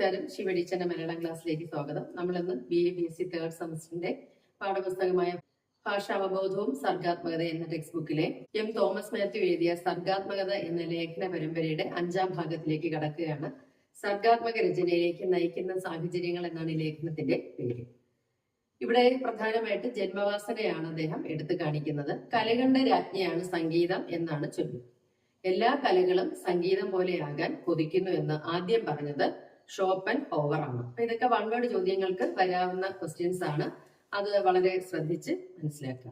നമസ്കാരം. ശിവ ടീച്ചറിന്റെ മലയാളം ക്ലാസ്സിലേക്ക് സ്വാഗതം. നമ്മളിന്ന് BA-BSc തേർഡ് സെമസ്റ്ററിന്റെ പാഠപുസ്തകമായ ഭാഷാവബോധവും സർഗാത്മകത എന്ന ടെക്സ്റ്റ് ബുക്കിലെ എം തോമസ് മാത്യു എഴുതിയ സർഗാത്മകത എന്ന ലേഖന പരമ്പരയുടെ 5ാം ഭാഗത്തിലേക്ക് കടക്കുകയാണ്. സർഗാത്മക രചനയിലേക്ക് നയിക്കുന്ന സാഹചര്യങ്ങൾ എന്നാണ് ഈ ലേഖനത്തിന്റെ പേര്. ഇവിടെ പ്രധാനമായിട്ട് ജന്മവാസനയാണ് അദ്ദേഹം എടുത്തു കാണിക്കുന്നത്. കലകളുടെ രാജ്ഞിയാണ് സംഗീതം എന്നാണ് ചൊല്ല്. എല്ലാ കലകളും സംഗീതം പോലെയാകാൻ കൊതിക്കുന്നു എന്ന് ആദ്യം പറഞ്ഞത് ഷോപ്പൻ ഹോവർ ആണ്. അപ്പൊ ഇതൊക്കെ വൺ വേർഡ് ചോദ്യങ്ങൾക്ക് വരാവുന്ന ക്വസ്റ്റ്യൻസ് ആണ്. അത് വളരെ ശ്രദ്ധിച്ച് മനസ്സിലാക്കുക.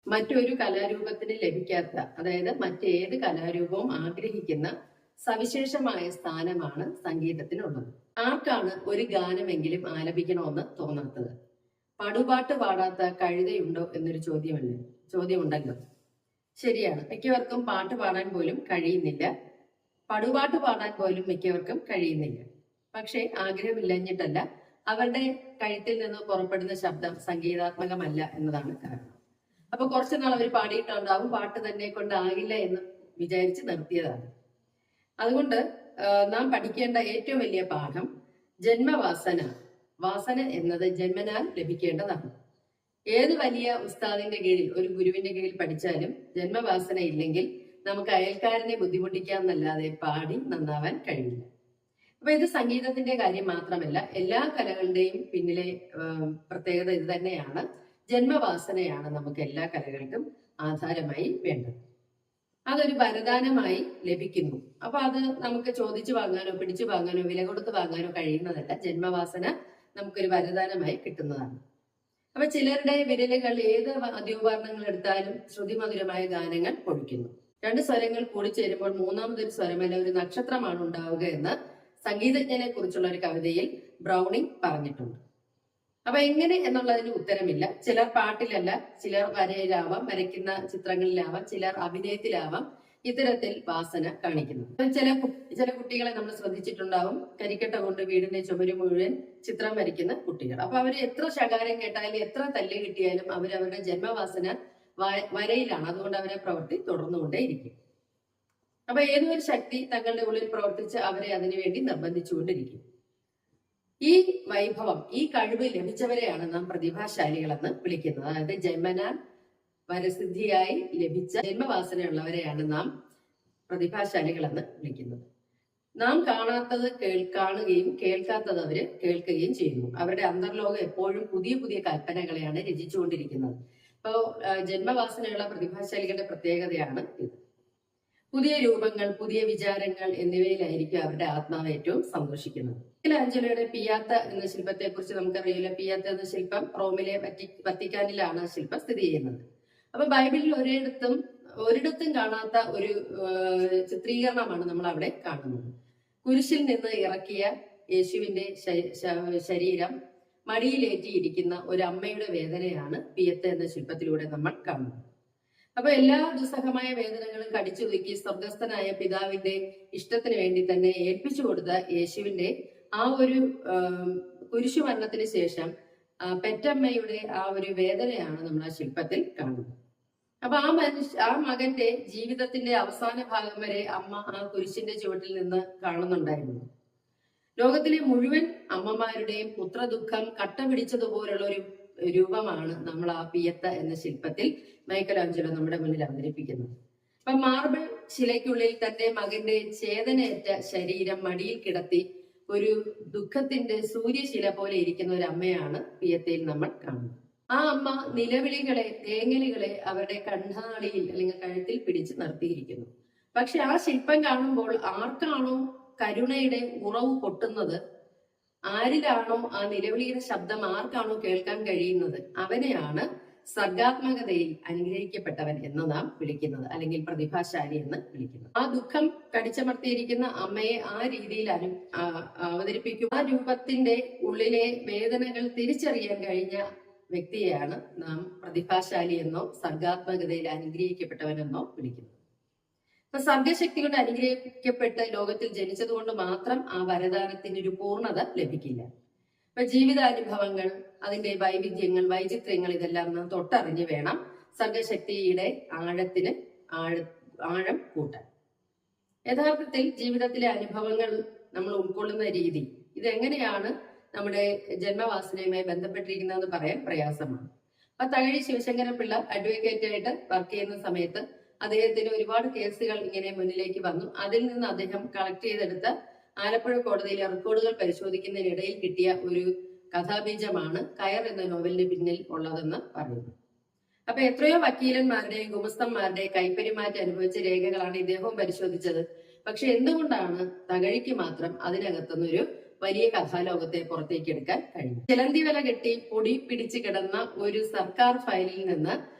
മറ്റൊരു കലാരൂപത്തിന് ലഭിക്കാത്ത, അതായത് മറ്റേത് കലാരൂപവും ആഗ്രഹിക്കുന്ന സവിശേഷമായ സ്ഥാനമാണ് സംഗീതത്തിനുള്ളത്. ആർക്കാണ് ഒരു ഗാനമെങ്കിലും ആലപിക്കണമെന്ന് തോന്നാത്തത്? പടുപാട്ട് പാടാത്ത കഴുതയുണ്ടോ എന്നൊരു ചോദ്യമുണ്ടല്ലോ. ശരിയാണ്, മിക്കവർക്കും പാട്ട് പാടാൻ പോലും കഴിയുന്നില്ല. പടുപാട്ട് പാടാൻ പോലും മിക്കവർക്കും കഴിയുന്നില്ല. പക്ഷെ ആഗ്രഹമില്ലഞ്ഞിട്ടല്ല, അവരുടെ കഴുത്തിൽ നിന്ന് പുറപ്പെടുന്ന ശബ്ദം സംഗീതാത്മകമല്ല എന്നതാണ് കാരണം. അപ്പൊ കുറച്ചു നാൾ അവർ പാടിയിട്ടുണ്ടാവും, പാട്ട് തന്നെ കൊണ്ടാകില്ല എന്ന് വിചാരിച്ച് നിർത്തിയതാണ്. അതുകൊണ്ട് നാം പഠിക്കേണ്ട ഏറ്റവും വലിയ പാഠം ജന്മവാസന. വാസന എന്നത് ജന്മനാൽ ലഭിക്കേണ്ടതാണ്. ഏത് വലിയ ഉസ്താദിന്റെ കീഴിൽ, ഒരു ഗുരുവിന്റെ കീഴിൽ പഠിച്ചാലും ജന്മവാസന ഇല്ലെങ്കിൽ നമുക്ക് അയൽക്കാരനെ ബുദ്ധിമുട്ടിക്കാമെന്നല്ലാതെ പാടി നന്നാവാൻ കഴിയില്ല. അപ്പൊ ഇത് സംഗീതത്തിന്റെ കാര്യം മാത്രമല്ല, എല്ലാ കലകളുടെയും പിന്നിലെ പ്രത്യേകത ഇത് തന്നെയാണ്. ജന്മവാസനയാണ് നമുക്ക് എല്ലാ കലകൾക്കും ആധാരമായി വേണ്ടത്. അതൊരു വരദാനമായി ലഭിക്കുന്നു. അപ്പൊ അത് നമുക്ക് ചോദിച്ചു വാങ്ങാനോ പിടിച്ചു വാങ്ങാനോ വില കൊടുത്ത് വാങ്ങാനോ കഴിയുന്നതല്ല. ജന്മവാസന നമുക്കൊരു വരദാനമായി കിട്ടുന്നതാണ്. അപ്പൊ ചിലരുടെ വിരലുകൾ ഏത് വാദ്യോപകരണങ്ങൾ എടുത്താലും ശ്രുതിമധുരമായ ഗാനങ്ങൾ പൊഴിക്കുന്നു. രണ്ട് സ്വരങ്ങൾ കൂടിച്ചേരുമ്പോൾ മൂന്നാമതൊരു സ്വരമല്ല ഒരു നക്ഷത്രമാണ് ഉണ്ടാവുക എന്ന് സംഗീതജ്ഞനെ കുറിച്ചുള്ള ഒരു കവിതയിൽ ബ്രൗണിംഗ് പറഞ്ഞിട്ടുണ്ട്. അപ്പൊ എങ്ങനെ എന്നുള്ളതിന് ഉത്തരമില്ല. ചിലർ പാട്ടിലല്ല, ചിലർ വരയിലാവാം, വരയ്ക്കുന്ന ചിത്രങ്ങളിലാവാം, ചിലർ അഭിനയത്തിലാവാം ഇത്തരത്തിൽ വാസന കാണിക്കുന്നു. ചില കുട്ടികളെ നമ്മൾ ശ്രദ്ധിച്ചിട്ടുണ്ടാവും, കരിക്കട്ട കൊണ്ട് വീടിന്റെ ചുമര് മുഴുവൻ ചിത്രം വരയ്ക്കുന്ന കുട്ടികൾ. അപ്പൊ അവർ എത്ര ശകാരം കേട്ടാലും എത്ര തല്ല് കിട്ടിയാലും അവരവരുടെ ജന്മവാസന വരയിലാണ്. അതുകൊണ്ട് അവരെ പ്രവൃത്തി തുടർന്നുകൊണ്ടേയിരിക്കും. അപ്പൊ ഏതൊരു ശക്തി തങ്ങളുടെ ഉള്ളിൽ പ്രവർത്തിച്ച് അവരെ അതിനുവേണ്ടി നിർബന്ധിച്ചുകൊണ്ടിരിക്കും. ഈ വൈഭവം, ഈ കഴിവ് ലഭിച്ചവരെയാണ് നാം പ്രതിഭാശാലികളെന്ന് വിളിക്കുന്നത്. അതായത് ജന്മനാൽ വരസിദ്ധിയായി ലഭിച്ച ജന്മവാസനയുള്ളവരെയാണ് നാം പ്രതിഭാശാലികളെന്ന് വിളിക്കുന്നത്. നാം കാണാത്തത് കാണുകയും കേൾക്കാത്തത് അവര് കേൾക്കുകയും ചെയ്യുന്നു. അവരുടെ അന്തർലോകം എപ്പോഴും പുതിയ പുതിയ കൽപ്പനകളെയാണ് രചിച്ചുകൊണ്ടിരിക്കുന്നത്. ഇപ്പോ ജന്മവാസനയുള്ള പ്രതിഭാശാലികളുടെ പ്രത്യേകതയാണ് ഇത്. പുതിയ രൂപങ്ങൾ, പുതിയ വിചാരങ്ങൾ എന്നിവയിലായിരിക്കും അവരുടെ ആത്മാവ് ഏറ്റവും സന്തോഷിക്കുന്നത്. മൈക്കലാഞ്ചലോയുടെ പിയാത്ത എന്ന ശില്പത്തെ കുറിച്ച് നമുക്കറിയില്ല. പിയാത്ത എന്ന ശില്പം റോമിലെ വത്തിക്കാനിലാണ് ആ ശില്പം സ്ഥിതി ചെയ്യുന്നത്. അപ്പൊ ബൈബിളിൽ ഒരിടത്തും കാണാത്ത ഒരു ചിത്രീകരണമാണ് നമ്മൾ അവിടെ കാണുന്നത്. കുരിശിൽ നിന്ന് ഇറക്കിയ യേശുവിന്റെ ശരീരം മടിയിലേറ്റിയിരിക്കുന്ന ഒരു അമ്മയുടെ വേദനയാണ് പിയത്ത എന്ന ശില്പത്തിലൂടെ നമ്മൾ കാണുന്നത്. അപ്പൊ എല്ലാ ദുസ്സഹമായ വേദനകളും കടിച്ചൊതുക്കി സ്വർഗസ്ഥനായ പിതാവിന്റെ ഇഷ്ടത്തിന് വേണ്ടി തന്നെ ഏൽപ്പിച്ചു കൊടുത്ത യേശുവിന്റെ ആ ഒരു കുരിശുമരണത്തിന് ശേഷം പെറ്റമ്മയുടെ ആ ഒരു വേദനയാണ് നമ്മൾ ആ ശില്പത്തിൽ കാണുന്നത്. അപ്പൊ ആ മകന്റെ ജീവിതത്തിന്റെ അവസാന ഭാഗം വരെ അമ്മ ആ കുരിശിന്റെ ചുവട്ടിൽ നിന്ന് കാണുന്നുണ്ടായിരുന്നു. ലോകത്തിലെ മുഴുവൻ അമ്മമാരുടെയും പുത്രദുഃഖം കട്ട പിടിച്ചതുപോലുള്ള ഒരു രൂപമാണ് നമ്മൾ ആ പിയത്ത എന്ന ശില്പത്തിൽ മൈക്കലാഞ്ചലോ നമ്മുടെ മുന്നിൽ അവതരിപ്പിക്കുന്നത്. അപ്പൊ മാർബിൾ ശിലയ്ക്കുള്ളിൽ തന്റെ മകന്റെ ചേതനയേറ്റ ശരീരം മടിയിൽ കിടത്തി ഒരു ദുഃഖത്തിന്റെ സൂര്യശില പോലെ ഇരിക്കുന്ന ഒരു അമ്മയാണ് പിയത്തയിൽ നമ്മൾ കാണുന്നത്. ആ അമ്മ നിലവിളികളെ, തേങ്ങലുകളെ അവരുടെ കണ്ണാടിയിൽ അല്ലെങ്കിൽ കഴുത്തിൽ പിടിച്ച് നിർത്തിയിരിക്കുന്നു. പക്ഷെ ആ ശില്പം കാണുമ്പോൾ ആർക്കാണോ കരുണയുടെ ഉറവ് പൊട്ടുന്നത്, ആരിലാണോ ആ നിലവിളിയുടെ ശബ്ദം ആർക്കാണോ കേൾക്കാൻ കഴിയുന്നത്, അവനെയാണ് സർഗാത്മകതയിൽ അനുഗ്രഹിക്കപ്പെട്ടവൻ എന്ന് നാം വിളിക്കുന്നത്, അല്ലെങ്കിൽ പ്രതിഭാശാലി എന്ന് വിളിക്കുന്നത്. ആ ദുഃഖം കടിച്ചമർത്തിയിരിക്കുന്ന അമ്മയെ ആ രീതിയിൽ അവതരിപ്പിക്കും. ആ രൂപത്തിന്റെ ഉള്ളിലെ വേദനകൾ തിരിച്ചറിയാൻ കഴിഞ്ഞ വ്യക്തിയെയാണ് നാം പ്രതിഭാശാലി എന്നോ സർഗാത്മകതയിൽ അനുഗ്രഹിക്കപ്പെട്ടവനെന്നോ വിളിക്കുന്നത്. അപ്പൊ സർഗശക്തി കൊണ്ട് അനുഗ്രഹിക്കപ്പെട്ട് ലോകത്തിൽ ജനിച്ചത് കൊണ്ട് മാത്രം ആ വരദാനത്തിന് ഒരു പൂർണ്ണത ലഭിക്കില്ല. അപ്പൊ ജീവിതാനുഭവങ്ങൾ, അതിന്റെ വൈവിധ്യങ്ങൾ, വൈചിത്ര്യങ്ങൾ ഇതെല്ലാം നാം തൊട്ടറിഞ്ഞ് വേണം സർഗശക്തിയുടെ ആഴം കൂട്ടാൻ. യഥാർത്ഥത്തിൽ ജീവിതത്തിലെ അനുഭവങ്ങൾ നമ്മൾ ഉൾക്കൊള്ളുന്ന രീതി ഇതെങ്ങനെയാണ് നമ്മുടെ ജന്മവാസനയുമായി ബന്ധപ്പെട്ടിരിക്കുന്നതെന്ന് പറയാൻ പ്രയാസമാണ്. അപ്പൊ തകഴി ശിവശങ്കരൻ പിള്ള അഡ്വക്കേറ്റ് ആയിട്ട് വർക്ക് ചെയ്യുന്ന സമയത്ത് അദ്ദേഹത്തിന് ഒരുപാട് കേസുകൾ ഇങ്ങനെ മുന്നിലേക്ക് വന്നു. അതിൽ നിന്ന് അദ്ദേഹം കളക്ട് ചെയ്തെടുത്ത ആലപ്പുഴ കോടതിയിലെ റെക്കോർഡുകൾ പരിശോധിക്കുന്നതിനിടയിൽ കിട്ടിയ ഒരു കഥാബീജമാണ് കയർ എന്ന നോവലിന് പിന്നിൽ ഉള്ളതെന്ന് പറയുന്നു. അപ്പൊ എത്രയോ വക്കീലന്മാരുടെയും ഗുമസ്തന്മാരുടെയും കൈപ്പെരുമാറ്റം അനുഭവിച്ച രേഖകളാണ് ഇദ്ദേഹവും പരിശോധിച്ചത്. പക്ഷെ എന്തുകൊണ്ടാണ് തകഴിക്ക് മാത്രം അതിനകത്തുനിന്നൊരു വലിയ കഥാലോകത്തെ പുറത്തേക്ക് എടുക്കാൻ കഴിയും? ചിലന്തി വല കെട്ടി പൊടി പിടിച്ചു കിടന്ന ഒരു സർക്കാർ ഫയലിൽ നിന്ന്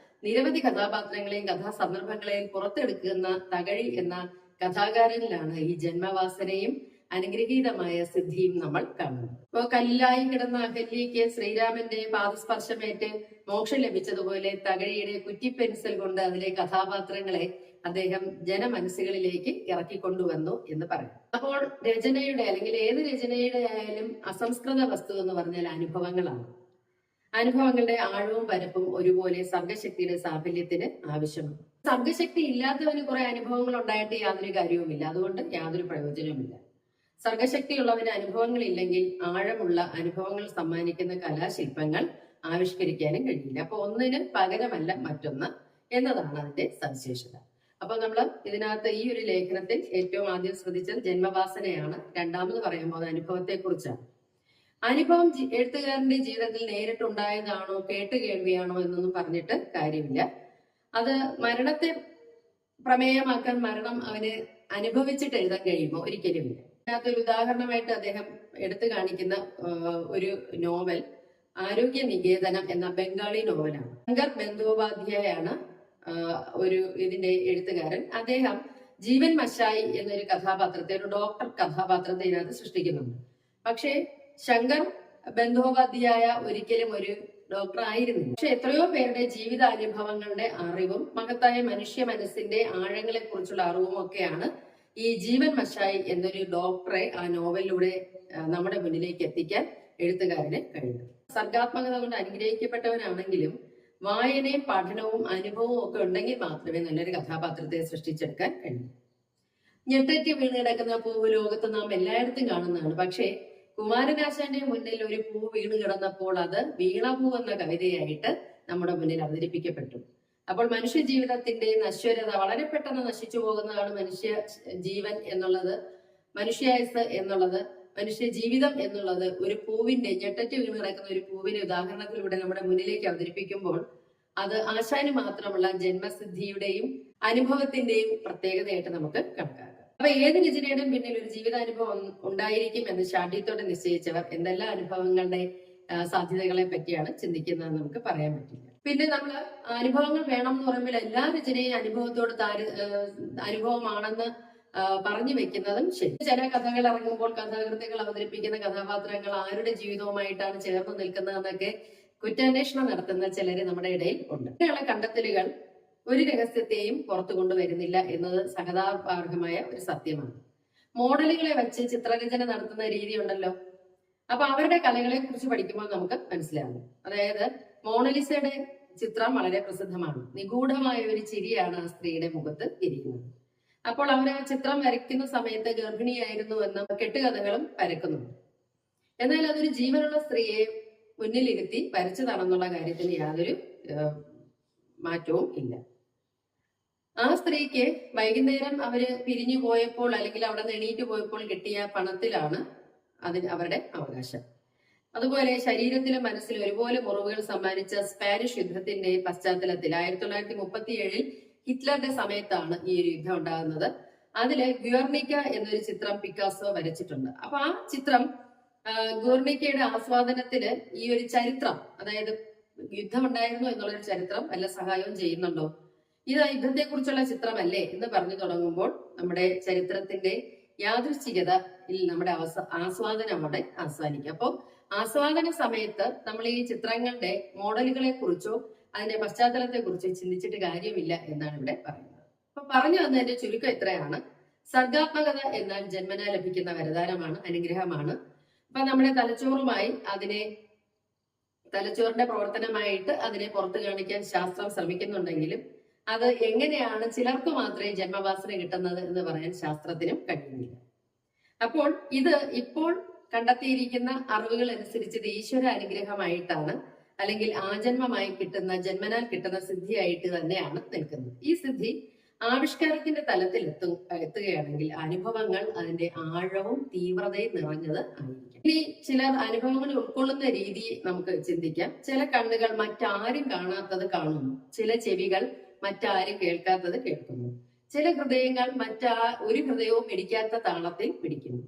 നിരവധി കഥാപാത്രങ്ങളെയും കഥാസന്ദർഭങ്ങളെയും പുറത്തെടുക്കുന്ന തകഴി എന്ന കഥാകാരനിലാണ് ഈ ജന്മവാസനയും അനുഗ്രഹീതമായ സിദ്ധിയും നമ്മൾ കാണുന്നത്. ഇപ്പോ കല്ലായി കിടന്ന അഹല്യയ്ക്ക് ശ്രീരാമന്റെ പാദസ്പർശമേറ്റ് മോക്ഷം ലഭിച്ചതുപോലെ തകഴിയുടെ കുറ്റി പെൻസിൽ കൊണ്ട് അതിലെ കഥാപാത്രങ്ങളെ അദ്ദേഹം ജനമനസ്സുകളിലേക്ക് ഇറക്കിക്കൊണ്ടുവന്നു എന്ന് പറയാം. അപ്പോൾ രചനയുടെ അല്ലെങ്കിൽ ഏത് രചനയുടെ ആയാലും അസംസ്കൃത വസ്തു എന്ന് പറഞ്ഞാൽ അനുഭവങ്ങളാണ്. അനുഭവങ്ങളുടെ ആഴവും പരപ്പും ഒരുപോലെ സർഗശക്തിയുടെ സാഫല്യത്തിന് ആവശ്യമാണ്. സർഗശക്തി ഇല്ലാത്തവന് കുറെ അനുഭവങ്ങൾ ഉണ്ടായിട്ട് യാതൊരു കാര്യവുമില്ല, അതുകൊണ്ട് യാതൊരു പ്രയോജനവുമില്ല. സർഗശക്തിയുള്ളവന് അനുഭവങ്ങൾ ഇല്ലെങ്കിൽ ആഴമുള്ള അനുഭവങ്ങൾ സമ്മാനിക്കുന്ന കലാശില്പങ്ങൾ ആവിഷ്കരിക്കാനും കഴിയില്ല. അപ്പൊ ഒന്നിന് പകരമല്ല മറ്റൊന്ന് എന്നതാണ് അതിന്റെ സവിശേഷത. അപ്പൊ നമ്മൾ ഇതിനകത്ത് ഈ ഒരു ലേഖനത്തിൽ ഏറ്റവും ആദ്യം ശ്രദ്ധിച്ചത് ജന്മവാസനയാണ്. രണ്ടാമത് പറയാൻ പോകുന്ന അനുഭവത്തെ കുറിച്ചാണ്. അനുഭവം എഴുത്തുകാരന്റെ ജീവിതത്തിൽ നേരിട്ടുണ്ടായതാണോ കേട്ട് കേൾവിയാണോ എന്നൊന്നും പറഞ്ഞിട്ട് കാര്യമില്ല. അത് മരണത്തെ പ്രമേയമാക്കാൻ മരണം അവന് അനുഭവിച്ചിട്ട് എഴുതാൻ കഴിയുമോ? ഒരിക്കലുമില്ല. അതിനകത്തൊരു ഉദാഹരണമായിട്ട് അദ്ദേഹം എടുത്തു കാണിക്കുന്ന ഒരു നോവൽ ആരോഗ്യ നികേതനം എന്ന ബംഗാളി നോവലാണ്. ശങ്കർ ബന്ദോപാധ്യായാണ് ഒരു ഇതിന്റെ എഴുത്തുകാരൻ. അദ്ദേഹം ജീവൻ മശായി എന്നൊരു കഥാപാത്രത്തെ, ഒരു ഡോക്ടർ കഥാപാത്രത്തെ ഇതിനകത്ത് സൃഷ്ടിക്കുന്നുണ്ട്. പക്ഷേ ശങ്കർ ബന്ദോപാധ്യായ ഒരിക്കലും ഒരു ഡോക്ടർ ആയിരുന്നില്ല. പക്ഷെ എത്രയോ പേരുടെ ജീവിതാനുഭവങ്ങളുടെ അറിവും മഹത്തായ മനുഷ്യ മനസ്സിന്റെ ആഴങ്ങളെ കുറിച്ചുള്ള അറിവും ഒക്കെയാണ് ഈ ജീവൻ മശായി എന്നൊരു ഡോക്ടറെ ആ നോവലിലൂടെ നമ്മുടെ മുന്നിലേക്ക് എത്തിക്കാൻ എഴുത്തുകാരന് കഴിയും. സർഗാത്മകത കൊണ്ട് അനുഗ്രഹിക്കപ്പെട്ടവനാണെങ്കിലും വായനയും പഠനവും അനുഭവവും ഒക്കെ ഉണ്ടെങ്കിൽ മാത്രമേ നല്ലൊരു കഥാപാത്രത്തെ സൃഷ്ടിച്ചെടുക്കാൻ കഴിയൂ. ഞെട്ടറ്റ് വീണ് കിടക്കുന്ന പൂവ് ലോകത്ത് നാം എല്ലായിടത്തും കാണുന്നതാണ്. പക്ഷേ കുമാരനാശാന്റെ മുന്നിൽ ഒരു പൂ വീണ് കിടന്നപ്പോൾ അത് വീണപൂ എന്ന കവിതയായിട്ട് നമ്മുടെ മുന്നിൽ അവതരിപ്പിക്കപ്പെട്ടു. അപ്പോൾ മനുഷ്യ ജീവിതത്തിന്റെ നശ്വരത, വളരെ പെട്ടെന്ന് നശിച്ചു പോകുന്നതാണ് മനുഷ്യ ജീവൻ എന്നുള്ളത്, മനുഷ്യായുസ് എന്നുള്ളത്, മനുഷ്യ ജീവിതം എന്നുള്ളത് ഒരു പൂവിന്റെ, ഞെട്ടറ്റ് വീണ് കിടക്കുന്ന ഒരു പൂവിന്റെ ഉദാഹരണത്തിലൂടെ നമ്മുടെ മുന്നിലേക്ക് അവതരിപ്പിക്കുമ്പോൾ അത് ആശാന് മാത്രമുള്ള ജന്മസിദ്ധിയുടെയും അനുഭവത്തിന്റെയും പ്രത്യേകതയായിട്ട് നമുക്ക് കണക്കാക്കാം. അപ്പൊ ഏത് രചനയുടെയും പിന്നിൽ ഒരു ജീവിതാനുഭവം ഉണ്ടായിരിക്കും എന്ന് ശാഠ്യത്തോടെ നിശ്ചയിച്ചവർ എന്തെല്ലാം അനുഭവങ്ങളുടെ സാധ്യതകളെ പറ്റിയാണ് ചിന്തിക്കുന്നതെന്ന് നമുക്ക് പറയാൻ പറ്റില്ല. പിന്നെ നമ്മൾ അനുഭവങ്ങൾ വേണം എന്ന് പറയുമ്പോൾ എല്ലാ രചനയും അനുഭവത്തോട് അനുഭവമാണെന്ന് പറഞ്ഞു വെക്കുന്നതും ശരി. ചില കഥകൾ ഇറങ്ങുമ്പോൾ കഥാകൃത്തുകൾ അവതരിപ്പിക്കുന്ന കഥാപാത്രങ്ങൾ ആരുടെ ജീവിതവുമായിട്ടാണ് ചേർന്ന് നിൽക്കുന്നതെന്നൊക്കെ കുറ്റാന്വേഷണം നടത്തുന്ന ചിലര് നമ്മുടെ ഇടയിൽ ഉണ്ട്. ഇങ്ങനെയുള്ള കണ്ടെത്തലുകൾ ഒരു രഹസ്യത്തെയും പുറത്തു കൊണ്ടുവരുന്നില്ല എന്നത് സഹതാപാർഹമായ ഒരു സത്യമാണ്. മോഡലുകളെ വെച്ച് ചിത്രരചന നടത്തുന്ന രീതി ഉണ്ടല്ലോ, അപ്പൊ അവരുടെ കലകളെ കുറിച്ച് പഠിക്കുമ്പോൾ നമുക്ക് മനസ്സിലാകും. അതായത് മോണലിസയുടെ ചിത്രം വളരെ പ്രസിദ്ധമാണ്. നിഗൂഢമായ ഒരു ചിരിയാണ് ആ സ്ത്രീയുടെ മുഖത്ത് ഇരിക്കുന്നത്. അപ്പോൾ അവർ ആ ചിത്രം വരയ്ക്കുന്ന സമയത്ത് ഗർഭിണിയായിരുന്നു എന്ന കെട്ടുകഥകളും പരക്കുന്നുണ്ട്. എന്നാൽ അതൊരു ജീവനുള്ള സ്ത്രീയെ മുന്നിലിരുത്തി വരച്ചതാണെന്നുള്ള കാര്യത്തിന് യാതൊരു മാറ്റവും ഇല്ല. ആ സ്ത്രീക്ക് വൈകുന്നേരം അവര് പിരിഞ്ഞു പോയപ്പോൾ അല്ലെങ്കിൽ അവിടെ നിന്ന് എണീറ്റ് പോയപ്പോൾ കിട്ടിയ പണത്തിലാണ് അവരുടെ അവകാശം. അതുപോലെ ശരീരത്തിലും മനസ്സിലും ഒരുപോലെ മുറിവുകൾ സമ്മാനിച്ച സ്പാനിഷ് യുദ്ധത്തിന്റെ പശ്ചാത്തലത്തിൽ 1937 ഹിറ്റ്ലറുടെ സമയത്താണ് ഈ ഒരു യുദ്ധം ഉണ്ടാകുന്നത്. അതില് ഗ്വർണിക്ക എന്നൊരു ചിത്രം പിക്കാസോ വരച്ചിട്ടുണ്ട്. അപ്പൊ ആ ചിത്രം ഗോർണിക്കയുടെ ആസ്വാദനത്തിന് ഈ ഒരു ചരിത്രം, അതായത് യുദ്ധം ഉണ്ടായിരുന്നു എന്നുള്ളൊരു ചരിത്രം വല്ല സഹായവും ചെയ്യുന്നുണ്ടോ? ഇത് യുദ്ധത്തെ കുറിച്ചുള്ള ചിത്രമല്ലേ എന്ന് പറഞ്ഞു തുടങ്ങുമ്പോൾ നമ്മുടെ ചരിത്രത്തിന്റെ യാദൃശ്ചികതയിൽ നമ്മുടെ ആസ്വാദനം അവിടെ ആസ്വാദിക്കും. അപ്പോൾ ആസ്വാദന സമയത്ത് നമ്മൾ ഈ ചിത്രങ്ങളുടെ മോഡലുകളെ കുറിച്ചോ അതിന്റെ പശ്ചാത്തലത്തെ കുറിച്ചോ ചിന്തിച്ചിട്ട് കാര്യമില്ല എന്നാണ് ഇവിടെ പറയുന്നത്. അപ്പൊ പറഞ്ഞു വന്നതിന്റെ ചുരുക്കം ഇത്രയാണ്. സർഗാത്മകത എന്നാൽ ജന്മന ലഭിക്കുന്ന വരദാനമാണ്, അനുഗ്രഹമാണ്. അപ്പൊ നമ്മുടെ തലച്ചോറുമായി തലച്ചോറിന്റെ പ്രവർത്തനമായിട്ട് അതിനെ പുറത്തു കാണിക്കാൻ ശാസ്ത്രം ശ്രമിക്കുന്നുണ്ടെങ്കിലും അത് എങ്ങനെയാണ് ചിലർക്ക് മാത്രമേ ജന്മവാസന കിട്ടുന്നത് എന്ന് പറയാൻ ശാസ്ത്രത്തിനും കഴിയുന്നില്ല. അപ്പോൾ ഇത് ഇപ്പോൾ കണ്ടെത്തിയിരിക്കുന്ന അറിവുകൾ അനുസരിച്ച് ഇത് ഈശ്വര അനുഗ്രഹമായിട്ടാണ് അല്ലെങ്കിൽ ആജന്മമായി കിട്ടുന്ന ജന്മനാൽ കിട്ടുന്ന സിദ്ധിയായിട്ട് തന്നെയാണ് നിൽക്കുന്നത്. ഈ സിദ്ധി ആവിഷ്കാരത്തിന്റെ തലത്തിൽ എത്തുകയാണെങ്കിൽ അനുഭവങ്ങൾ അതിന്റെ ആഴവും തീവ്രതയും നിറഞ്ഞത് ആയിരിക്കും. ഇനി ചിലർ അനുഭവങ്ങൾ ഉൾക്കൊള്ളുന്ന രീതി നമുക്ക് ചിന്തിക്കാം. ചില കണ്ണുകൾ മറ്റാരും കാണാത്തത് കാണുന്നു, ചില ചെവികൾ മറ്റാരും കേൾക്കാത്തത് കേൾക്കുന്നു, ചില ഹൃദയങ്ങൾ ഒരു ഹൃദയവും പിടിക്കാത്ത താളത്തിൽ പിടിക്കുന്നു.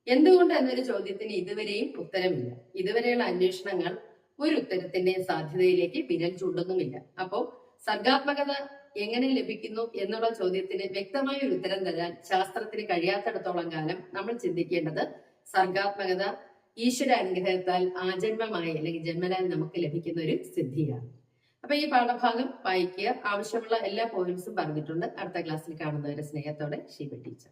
എന്തുകൊണ്ട് എന്നൊരു ചോദ്യത്തിന് ഇതുവരെയും ഉത്തരമില്ല. ഇതുവരെയുള്ള അന്വേഷണങ്ങൾ ഒരു ഉത്തരത്തിന്റെ സാധ്യതയിലേക്ക് വിരൽ ചൂണ്ടുന്നുമില്ല. അപ്പോ സർഗാത്മകത എങ്ങനെ ലഭിക്കുന്നു എന്നുള്ള ചോദ്യത്തിന് വ്യക്തമായ ഒരു ഉത്തരം തരാൻ ശാസ്ത്രത്തിന് കഴിയാത്തിടത്തോളം കാലം നമ്മൾ ചിന്തിക്കേണ്ടത് സർഗാത്മകത ഈശ്വര അനുഗ്രഹത്താൽ ആജന്മമായി അല്ലെങ്കിൽ ജന്മനാൽ നമുക്ക് ലഭിക്കുന്ന ഒരു സിദ്ധിയാണ്. അപ്പൊ ഈ പാഠഭാഗം വായിക്കുക. ആവശ്യമുള്ള എല്ലാ പോയിന്റ്സും പറഞ്ഞിട്ടുണ്ട്. അടുത്ത ക്ലാസ്സിൽ കാണുന്നവരെ സ്നേഹത്തോടെ ഷീബ ടീച്ചർ.